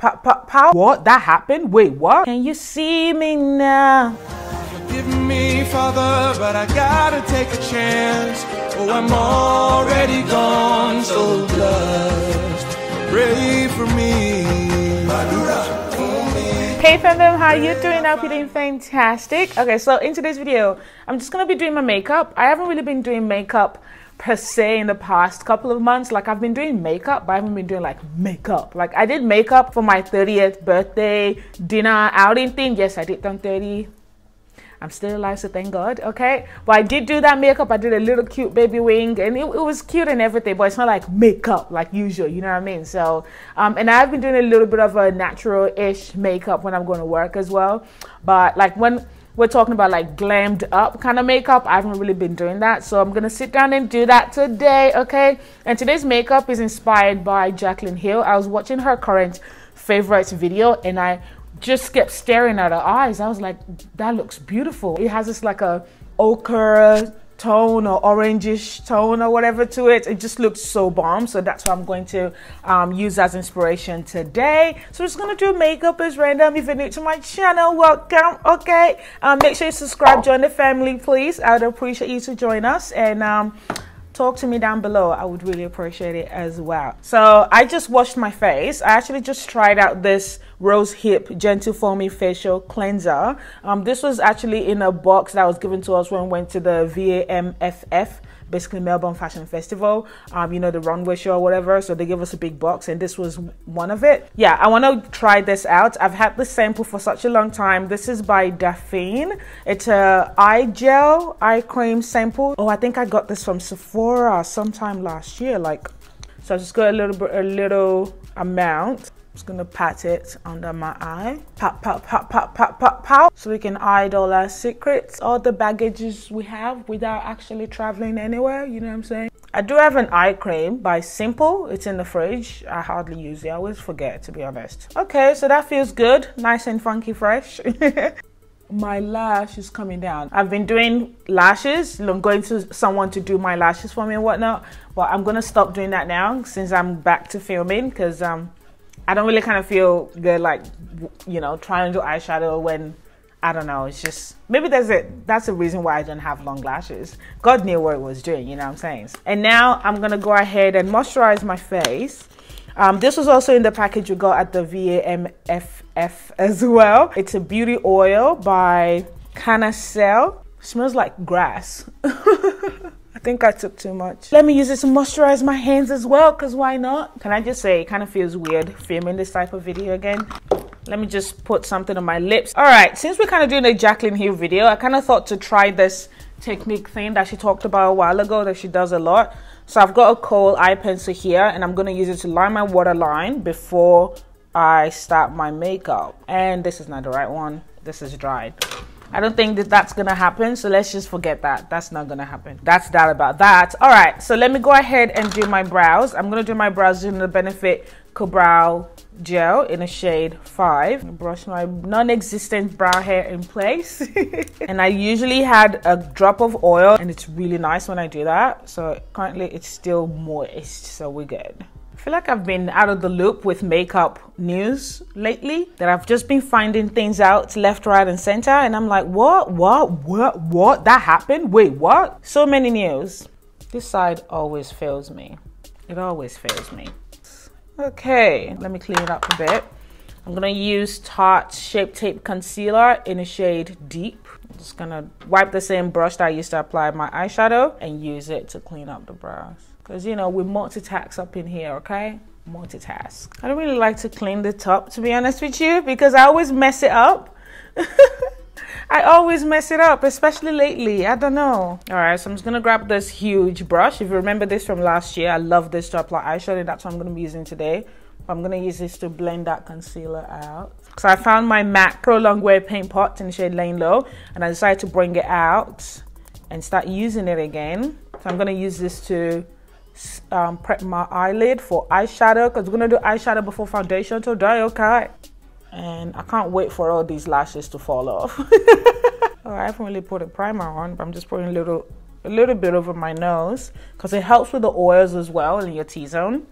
pop, pop, pop. What? That happened? Wait, what? Can you see me now? Forgive me, Father, but I gotta take a chance. Oh, I'm already gone, so blessed. Pray for me. Hey FamBam, how you doing? I hope you're doing fantastic. Okay, so in today's video, I'm just gonna be doing my makeup. I haven't really been doing makeup per se in the past couple of months. Like, I've been doing makeup, but I haven't been doing like makeup. Like, I did makeup for my 30th birthday dinner outing thing. Yes, I did turn 30. I'm still alive, so thank God, okay? But I did do that makeup. I did a little cute baby wing, and it was cute and everything, but it's not like makeup like usual, you know what I mean? So, and I've been doing a little bit of a natural-ish makeup when I'm going to work as well. But like when we're talking about like glammed up kind of makeup, I haven't really been doing that. So I'm going to sit down and do that today, okay? And today's makeup is inspired by Jaclyn Hill. I was watching her current favorites video, and I just kept staring at her eyes. I was like, that looks beautiful. It has this like a ochre tone or orangish tone or whatever to it. It just looks so bomb. So that's what I'm going to use as inspiration today. So we're just going to do makeup as random. If you're new to my channel, welcome, okay? Make sure you subscribe, join the family, please. I would appreciate you to join us, and talk to me down below. I would really appreciate it as well. So I just washed my face. I actually just tried out this Rose Hip Gentle Foamy Facial Cleanser. This was actually in a box that was given to us when we went to the VAMFF, basically Melbourne Fashion Festival, you know, the runway show or whatever. So they gave us a big box, and this was one of it. Yeah, I want to try this out. I've had this sample for such a long time. This is by Dassah. It's a eye gel, eye cream sample. Oh, I think I got this from Sephora sometime last year. Like, so I just got a little amount. Just gonna pat it under my eye. Pop, pop, pop, pop, pop, pop, pop. So we can hide all our secrets, all the baggages we have without actually traveling anywhere, you know what I'm saying? I do have an eye cream by Simple. It's in the fridge. I hardly use it. I always forget, to be honest. Okay, so that feels good. Nice and funky fresh. My lash is coming down. I've been doing lashes. I'm going to someone to do my lashes for me and whatnot. But I'm gonna stop doing that now since I'm back to filming, because I don't really kind of feel good, like, you know, trying to do eyeshadow when, I don't know, it's just, maybe that's a reason why I don't have long lashes. God knew what it was doing, you know what I'm saying? And now I'm going to go ahead and moisturize my face. This was also in the package we got at the VAMFF as well. It's a beauty oil by CannaCell. Smells like grass. I think I took too much. Let me use it to moisturize my hands as well, because why not? Can I just say, it kind of feels weird filming this type of video again. Let me just put something on my lips. All right, since we're kind of doing a Jaclyn Hill video, I kind of thought to try this technique thing that she talked about a while ago that she does a lot. So I've got a kohl eye pencil here, and I'm going to use it to line my waterline before I start my makeup. And this is not the right one. This is dried. I don't think that that's gonna happen, so let's just forget that. That's not gonna happen. That's that about that. All right, so let me go ahead and do my brows. I'm gonna do my brows using the Benefit Kabrow gel in a shade 5. Brush my non-existent brow hair in place. And I usually had a drop of oil, and it's really nice when I do that. So currently it's still moist, so we're good. I feel like I've been out of the loop with makeup news lately, that I've just been finding things out left, right, and center, and I'm like, what? That happened? Wait, what? So many news. This side always fails me. It always fails me. Okay, let me clean it up a bit. I'm gonna use Tarte Shape Tape Concealer in a shade Deep. I'm just gonna wipe the same brush that I used to apply my eyeshadow and use it to clean up the brows. Because, you know, we multitask up in here, okay? Multitask. I don't really like to clean the top, to be honest with you, because I always mess it up. I always mess it up, especially lately. I don't know. All right, so I'm just going to grab this huge brush. If you remember this from last year, I love this to apply eyeshadow. That's what I'm going to be using today. I'm going to use this to blend that concealer out. So I found my MAC Pro Longwear Paint Pot in the shade Layin Low, and I decided to bring it out and start using it again. So I'm going to use this to prep my eyelid for eyeshadow, because we're gonna do eyeshadow before foundation today, okay? And I can't wait for all these lashes to fall off. Oh, I haven't really put a primer on, but I'm just putting a little bit over my nose, because it helps with the oils as well in your T-zone.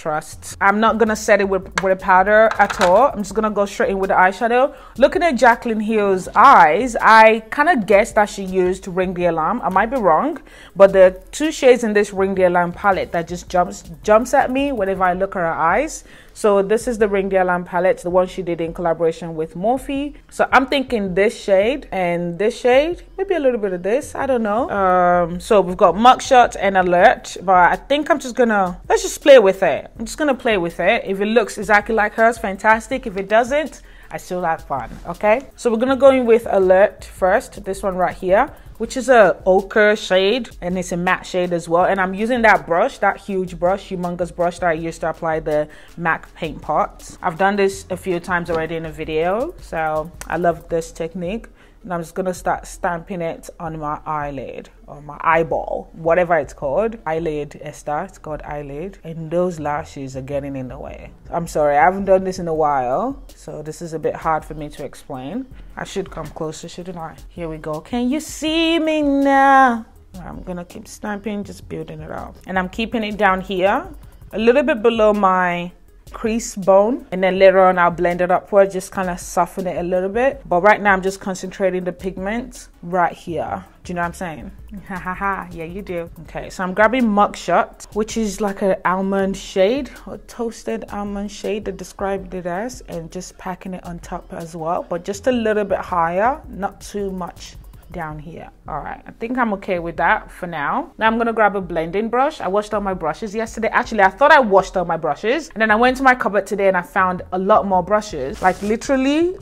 trust. I'm not gonna set it with a powder at all. I'm just gonna go straight in with the eyeshadow. Looking at Jaclyn Hill's eyes, I kind of guessed that she used Ring de Alarm. I might be wrong, but there are 2 shades in this Ring de Alarm palette that just jumps at me whenever I look at her eyes. So this is the Ring de Alarm palette, the one she did in collaboration with Morphe. So I'm thinking this shade and this shade, maybe a little bit of this, I don't know. So we've got Mugshot and Alert, but I think I'm just gonna, let's just play with it. I'm just gonna play with it. If it looks exactly like hers, fantastic. If it doesn't, I still have fun, okay? So we're gonna go in with Alert first, this one right here, which is a ochre shade, and it's a matte shade as well. And I'm using that brush, that huge brush, humongous brush that I used to apply the MAC paint pots. I've done this a few times already in a video, so I love this technique. And I'm just gonna start stamping it on my eyelid or my eyeball, whatever it's called. Eyelid, Esther, it's called eyelid. And those lashes are getting in the way. I'm sorry, I haven't done this in a while, so this is a bit hard for me to explain. I should come closer, shouldn't I? Here we go. Can you see me now? I'm gonna keep stamping, just building it up. And I'm keeping it down here, a little bit below my crease bone, and then later on I'll blend it upward, just kind of soften it a little bit. But right now I'm just concentrating the pigment right here. Do you know what I'm saying? Ha ha ha, yeah you do. Okay, so I'm grabbing Mugshot, which is like an almond shade, or toasted almond shade, they described it as, and just packing it on top as well, but just a little bit higher, not too much down here. All right, I think I'm okay with that for now. Now I'm gonna grab a blending brush. I washed all my brushes yesterday. Actually, I thought I washed all my brushes, and then I went to my cupboard today and I found a lot more brushes, like literally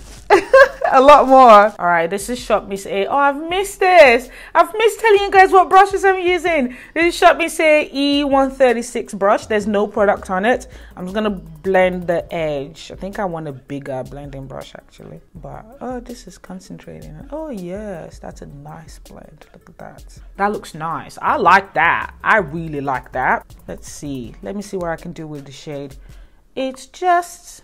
a lot more. All right, this is Shop Miss A. Oh, I've missed this. I've missed telling you guys what brushes I'm using. This is Shop Miss A E136 brush. There's no product on it. I'm just gonna blend the edge. I think I want a bigger blending brush actually, but oh, this is concentrating. Oh yes, that's a nice blend. Look at that. That looks nice. I like that. I really like that. Let's see. Let me see what I can do with the shade. It's just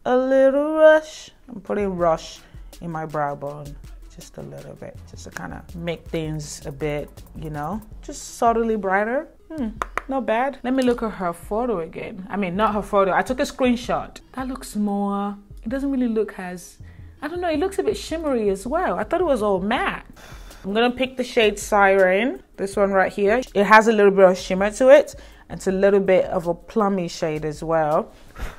a little rush. I'm putting rush in my brow bone. Just a little bit. Just to kind of make things a bit, you know, just subtly brighter. Not bad. Let me look at her photo again. I mean, not her photo. I took a screenshot. That looks more, it doesn't really look as, I don't know, it looks a bit shimmery as well. I thought it was all matte. I'm gonna pick the shade Siren, this one right here. It has a little bit of shimmer to it. It's a little bit of a plummy shade as well,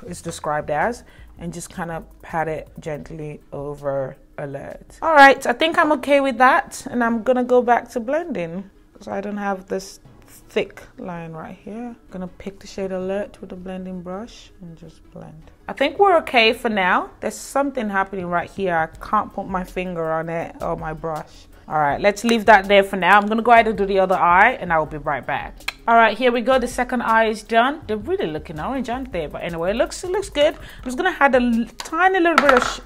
it's described as, and just kind of pat it gently over Alert. All right, I think I'm okay with that, and I'm gonna go back to blending because I don't have this thick line right here. I'm gonna pick the shade Alert with a blending brush and just blend. I think we're okay for now. There's something happening right here. I can't put my finger on it or my brush. All right, let's leave that there for now. I'm gonna go ahead and do the other eye and I will be right back. All right, here we go. The second eye is done. They're really looking orange, aren't they? But anyway, it looks good. I'm just gonna add a tiny little bit of,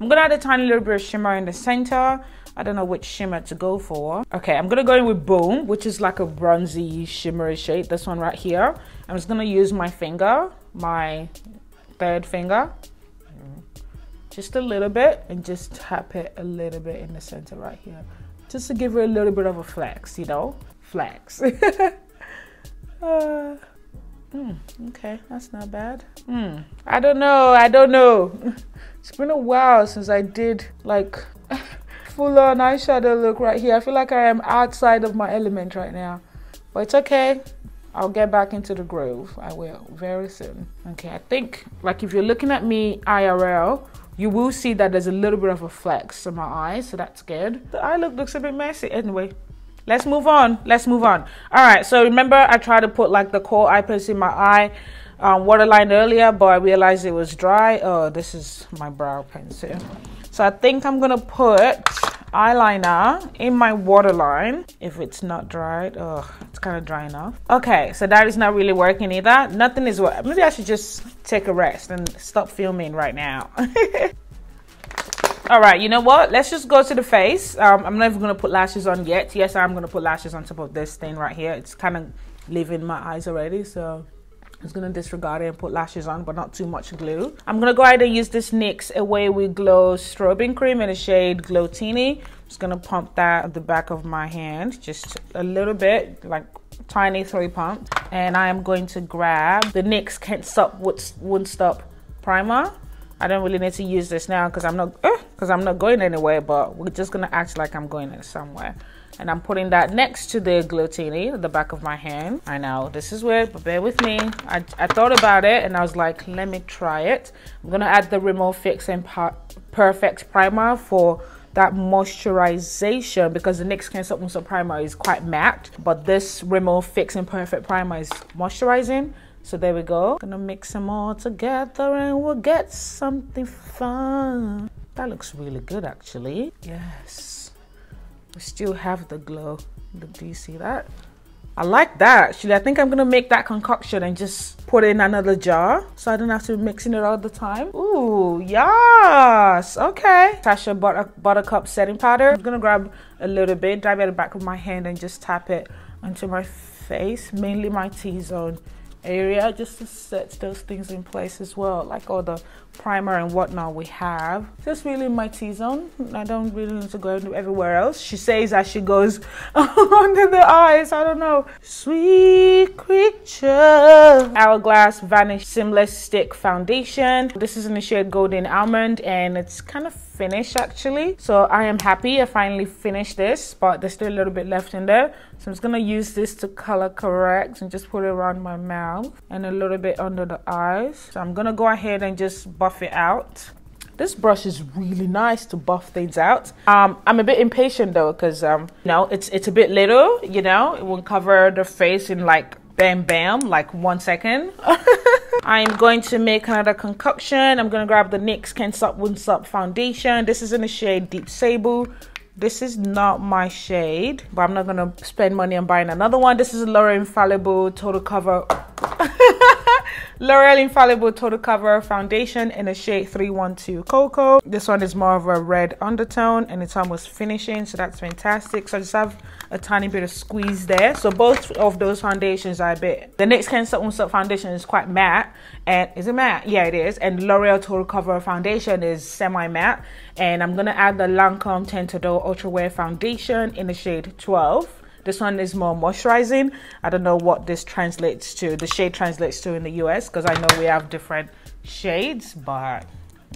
I'm gonna add a tiny little bit of shimmer in the center. I don't know which shimmer to go for. Okay, I'm gonna go in with Boom, which is like a bronzy shimmery shade. This one right here. I'm just gonna use my finger, my third finger, just a little bit, and just tap it a little bit in the center right here, just to give her a little bit of a flex, you know, flex. Okay, that's not bad. I don't know. It's been a while since I did like full-on eyeshadow look right here. I feel like I am outside of my element right now, but it's okay. I'll get back into the groove. I will very soon. Okay, I think like if you're looking at me IRL, you will see that there's a little bit of a flex in my eyes, so that's good. The eye look looks a bit messy. Anyway, let's move on. All right, so remember I tried to put like the core eye pencil in my eye waterline earlier, but I realized it was dry. Oh, this is my brow pencil. So I think I'm gonna put eyeliner in my waterline if it's not dried. Oh, it's kind of dry enough. Okay, so that is not really working either. Nothing is working. Maybe I should just take a rest and stop filming right now. All right, you know what? Let's just go to the face. I'm not even gonna put lashes on yet. Yes, I'm gonna put lashes on top of this thing right here. It's kind of leaving my eyes already, so I'm just gonna disregard it and put lashes on, but not too much glue. I'm gonna go ahead and use this NYX Away We Glow Strobing Cream in the shade Glow-Tini. Just gonna pump that at the back of my hand, just a little bit, like tiny 3 pumps. And I am going to grab the NYX Can't Stop Won't Stop primer. I don't really need to use this now because I'm not going anywhere, but we're just gonna act like I'm going somewhere. And I'm putting that next to the Glow-Tini at the back of my hand. I know this is weird, but bear with me. I thought about it and I was like, let me try it. I'm gonna add the Rimmel Fix and Perfect primer for that moisturization, because the NYX Can't Stop Won't Stop primer is quite matte, but this Rimmel Fix and Perfect primer is moisturizing. So there we go. Gonna mix them all together and we'll get something fun. That looks really good actually. Yes. We still have the glow. Do you see that? I like that actually. I think I'm gonna make that concoction and just put it in another jar so I don't have to be mixing it all the time. Ooh, yes. Okay. Sacha Buttercup setting powder. I'm gonna grab a little bit, dab it at the back of my hand and just tap it onto my face, mainly my T-zone area, just to set those things in place as well, like all the primer and whatnot we have. Just really my T-zone. I don't really need to go everywhere else. She says that she goes under the eyes. I don't know. Sweet creature. Hourglass Vanish Seamless Stick Foundation. This is in the shade Golden Almond and it's kind of finished actually. So I am happy I finally finished this, but there's still a little bit left in there. So I'm just gonna use this to color correct and just put it around my mouth and a little bit under the eyes. So I'm gonna go ahead and just buff it out. This brush is really nice to buff things out. I'm a bit impatient though, because you know, it's a bit little, you know, it will cover the face in like bam bam, like 1 second. I'm going to make another concoction. I'm gonna grab the NYX Can't Stop Won't Stop foundation. This is in the shade Deep Sable. This is not my shade, but I'm not gonna spend money on buying another one. This is a L'Oreal Infallible Total Cover L'Oreal Infallible Total Cover foundation in the shade 312 Cocoa. This one is more of a red undertone and it's almost finishing, so that's fantastic. So I just have a tiny bit of squeeze there. So both of those foundations are a bit. The NYX Can't Stop Won't Stop foundation is quite matte. And is it matte? Yeah, it is. And L'Oreal Total Cover foundation is semi matte. And I'm gonna add the Lancome Tintador Ultra Wear foundation in the shade 12. This one is more moisturizing. I don't know what this translates to, the shade translates to in the US, because I know we have different shades, but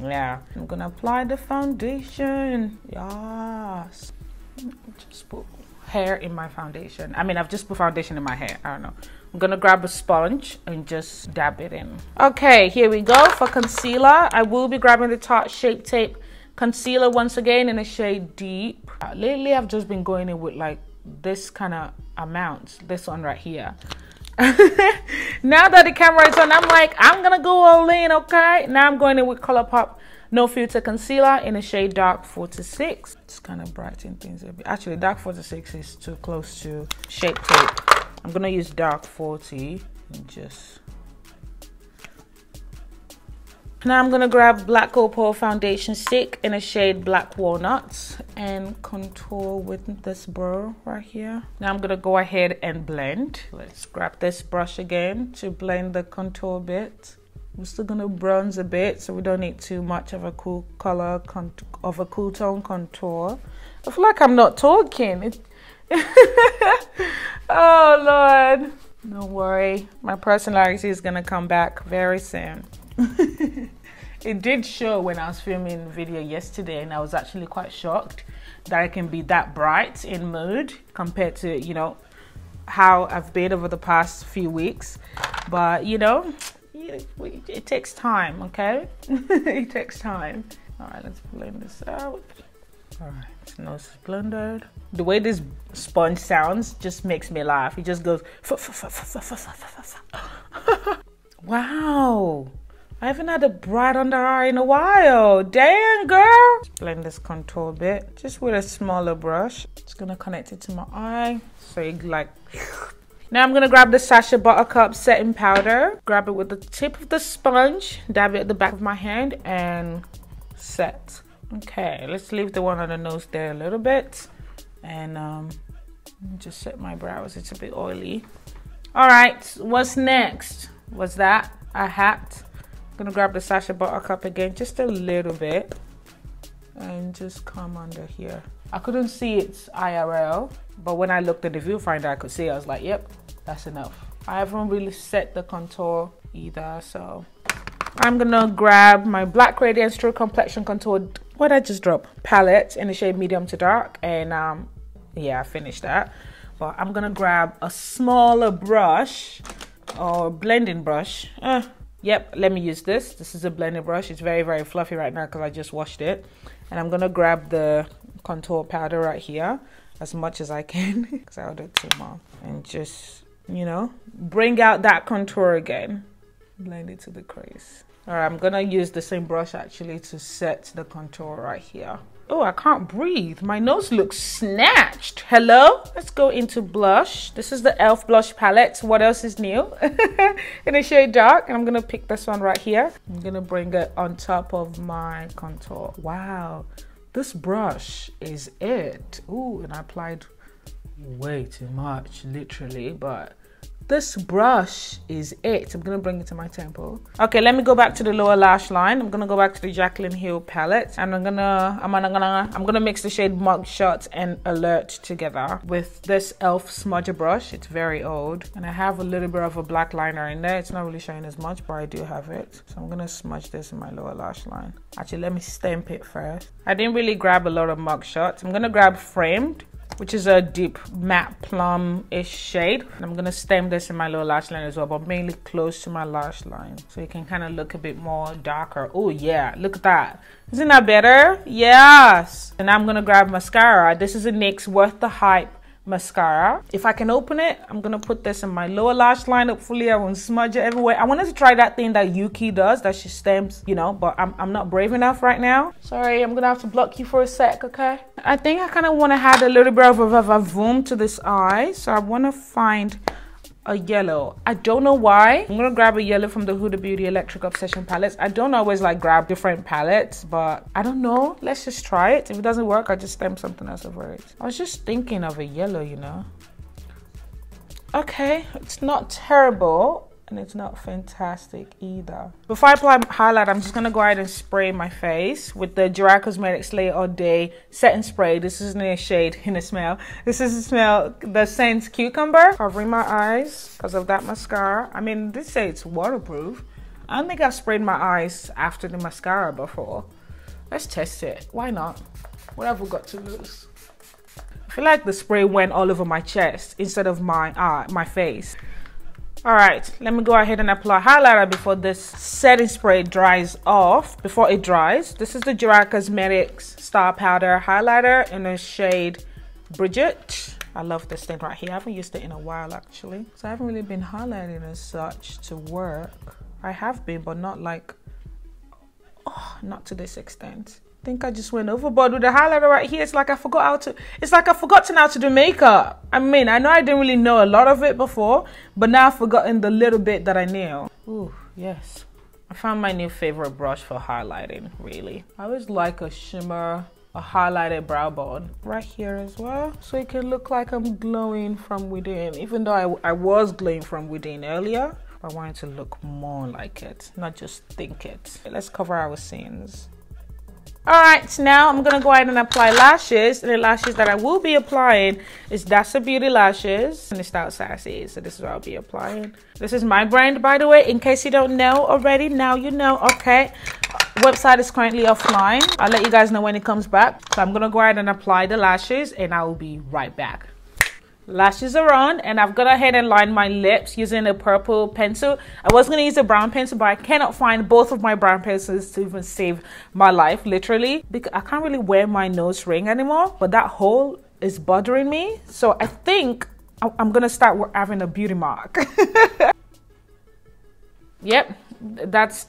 yeah. I'm gonna apply the foundation. Yes. Just put hair in my foundation. I mean, I've just put foundation in my hair. I don't know. I'm gonna grab a sponge and just dab it in. Okay, here we go. For concealer, I will be grabbing the Tarte Shape Tape concealer once again in the shade Deep. Lately, I've just been going in with like this kind of amount, this one right here. Now that the camera is on, I'm like, I'm gonna go all in. Okay, now I'm going in with Colourpop No Filter Concealer in the shade Dark 46. Just kind of brighten things a bit. Actually, Dark 46 is too close to Shape Tape. I'm gonna use Dark 40 and just. Now I'm gonna grab Black Opal foundation stick in a shade Black Walnuts and contour with this brow right here. Now I'm gonna go ahead and blend. Let's grab this brush again to blend the contour bit. We're still gonna bronze a bit, so we don't need too much of a cool color of a cool tone contour. I feel like I'm not talking. Oh Lord, don't worry, my personality is gonna come back very soon. It did show when I was filming the video yesterday, and I was actually quite shocked that I can be that bright in mood compared to, you know, how I've been over the past few weeks. But you know, it takes time, okay? It takes time. All right, let's blend this out. All right, nose is blended. The way this sponge sounds just makes me laugh. It just goes. Wow. I haven't had a bright under eye in a while. Damn, girl. Let's blend this contour bit just with a smaller brush. Just gonna connect it to my eye. So you like. Now I'm gonna grab the Sacha Buttercup setting powder. Grab it with the tip of the sponge. Dab it at the back of my hand and set. Okay, let's leave the one on the nose there a little bit. And just set my brows. It's a bit oily. All right, what's next? was that a hat. I'm gonna grab the Sacha Buttercup again, just a little bit, and just come under here. I couldn't see its IRL, but when I looked at the viewfinder, I could see. I was like, yep, that's enough. I haven't really set the contour either, so I'm gonna grab my Black Radiance True Complexion Contour, what I just dropped, palette in the shade medium to dark, and yeah, I finished that. But I'm gonna grab a smaller brush or blending brush. Yep, let me use this. This is a blending brush. It's very, very fluffy right now because I just washed it. And I'm gonna grab the contour powder right here as much as I can because I'll do too much. And just, you know, bring out that contour again. Blend it to the crease. All right, I'm gonna use the same brush actually to set the contour right here. Oh, I can't breathe. My nose looks snatched. Hello? Let's go into blush. This is the e.l.f. blush palette. What else is new? In a shade dark. And I'm going to pick this one right here. I'm going to bring it on top of my contour. Wow. This brush is it. Ooh, and I applied way too much, literally. But this brush is it. I'm gonna bring it to my temple. Okay, let me go back to the lower lash line. I'm gonna go back to the Jaclyn Hill palette, and I'm gonna mix the shade Mugshot and Alert together with this e.l.f. smudger brush. It's very old, and I have a little bit of a black liner in there. It's not really showing as much, but I do have it. So I'm gonna smudge this in my lower lash line. Actually, let me stamp it first. I didn't really grab a lot of Mugshot. I'm gonna grab Framed, which is a deep matte plum-ish shade. And I'm gonna stem this in my lower lash line as well, but mainly close to my lash line, so you can kind of look a bit more darker. Oh yeah, look at that. Isn't that better? Yes. And I'm gonna grab mascara. This is a NYX Worth the Hype mascara. If I can open it, I'm gonna put this in my lower lash line. Hopefully I won't smudge it everywhere. I wanted to try that thing that Yuki does, that she stems, you know, but I'm not brave enough right now. Sorry, I'm gonna have to block you for a sec, okay? I think I kind of want to add a little bit of a voom to this eye, so I want to find a yellow. I don't know why. I'm gonna grab a yellow from the Huda Beauty Electric Obsession palettes. I don't always like grab different palettes, but I don't know. Let's just try it. If it doesn't work, I just stem something else over it. I was just thinking of a yellow, you know. Okay, it's not terrible, and it's not fantastic either. Before I apply highlight, I'm just gonna go ahead and spray my face with the Gerard Cosmetics Slay All Day Setting Spray. This is in a shade, in a smell. This is the smell, the scent Cucumber. Covering my eyes because of that mascara. I mean, they say it's waterproof. I don't think I've sprayed my eyes after the mascara before. Let's test it. Why not? What have we got to lose? I feel like the spray went all over my chest instead of my face. All right, let me go ahead and apply highlighter before this setting spray dries off. Before it dries, this is the Gerard Cosmetics Star Powder Highlighter in the shade Bridget. I love this thing right here. I haven't used it in a while actually, so I haven't really been highlighting as such to work. I have been, but not like, oh, not to this extent. I think I just went overboard with the highlighter right here. It's like I forgot how to, it's like I forgot how to do makeup. I mean, I know I didn't really know a lot of it before, but now I've forgotten the little bit that I knew. Ooh, yes. I found my new favorite brush for highlighting, really. I always like a shimmer, a highlighted brow bone right here as well, so it can look like I'm glowing from within, even though I was glowing from within earlier. I wanted to look more like it, not just think it. Let's cover our sins. All right, now I'm gonna go ahead and apply lashes. And the lashes that I will be applying is Dassah Beauty Lashes in the style Sassy. So this is what I'll be applying. This is my brand, by the way, in case you don't know already. Now you know, okay. Website is currently offline. I'll let you guys know when it comes back. So I'm gonna go ahead and apply the lashes and I will be right back. Lashes are on, and I've gone ahead and lined my lips using a purple pencil. I was going to use a brown pencil, but I cannot find both of my brown pencils to even save my life, literally, because I can't really wear my nose ring anymore, but that hole is bothering me. So I think I'm going to start having a beauty mark. Yep, that's,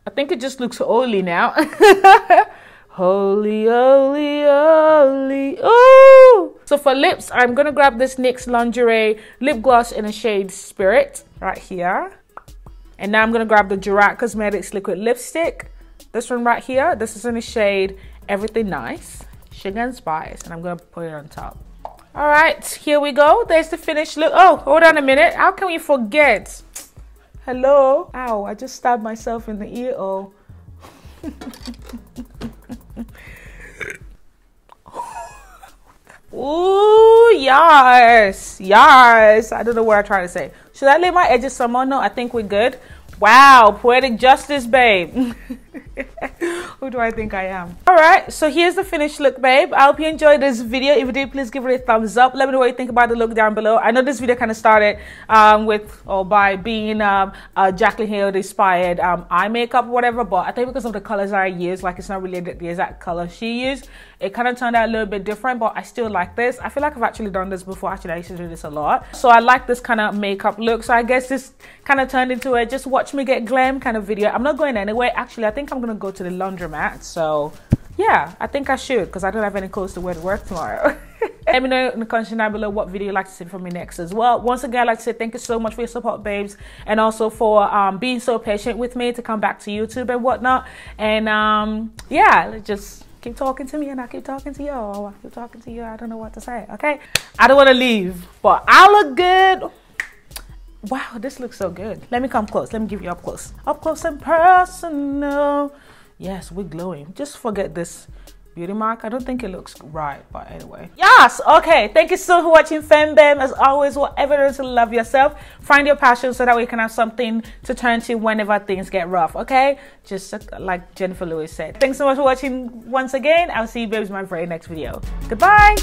I think it just looks oily now. Holy, holy, holy, ooh! So for lips, I'm gonna grab this NYX Lingerie lip gloss in a shade Spirit right here. And now I'm gonna grab the Gerard Cosmetics liquid lipstick. This one right here, this is in the shade Everything Nice, Sugar and Spice, and I'm gonna put it on top. All right, here we go. There's the finished look. Oh, hold on a minute. How can we forget? Hello? Ow, I just stabbed myself in the ear. Oh. Ooh, yes. Yes. I don't know what I'm trying to say. Should I lay my edges some more? No, I think we're good. Wow, poetic justice, babe. Who do I think I am? All right, so here's the finished look, babe. I hope you enjoyed this video. If you did, please give it a thumbs up. Let me know what you think about the look down below. I know this video kind of started by being Jaclyn Hill inspired eye makeup or whatever, but I think because of the colors I use, like it's not really the exact color she used, it kind of turned out a little bit different, but I still like this. I feel like I've actually done this before. Actually, I used to do this a lot. So I like this kind of makeup look. So I guess this kind of turned into a just watch me get glam kind of video. I'm not going anywhere. Actually, I think I'm going to go to the laundromat. So yeah, I think I should, because I don't have any clothes to wear to work tomorrow. Let me know in the comments down below what video you'd like to see from me next as well. Once again, I'd like to say thank you so much for your support, babes, and also for being so patient with me to come back to YouTube and whatnot. And yeah, just keep talking to me and I keep talking to y'all. I keep talking to you. I don't know what to say, okay? I don't want to leave, but I look good. Wow, this looks so good. Let me come close. Let me give you up close. Up close and personal. Yes, we're glowing. Just forget this beauty mark. I don't think it looks right, but anyway. Yes, okay. Thank you so much for watching FamBam. As always, whatever it is to love yourself, find your passion so that way you can have something to turn to whenever things get rough, okay? Just like Jennifer Lewis said. Thanks so much for watching once again. I'll see you babes in my very next video. Goodbye.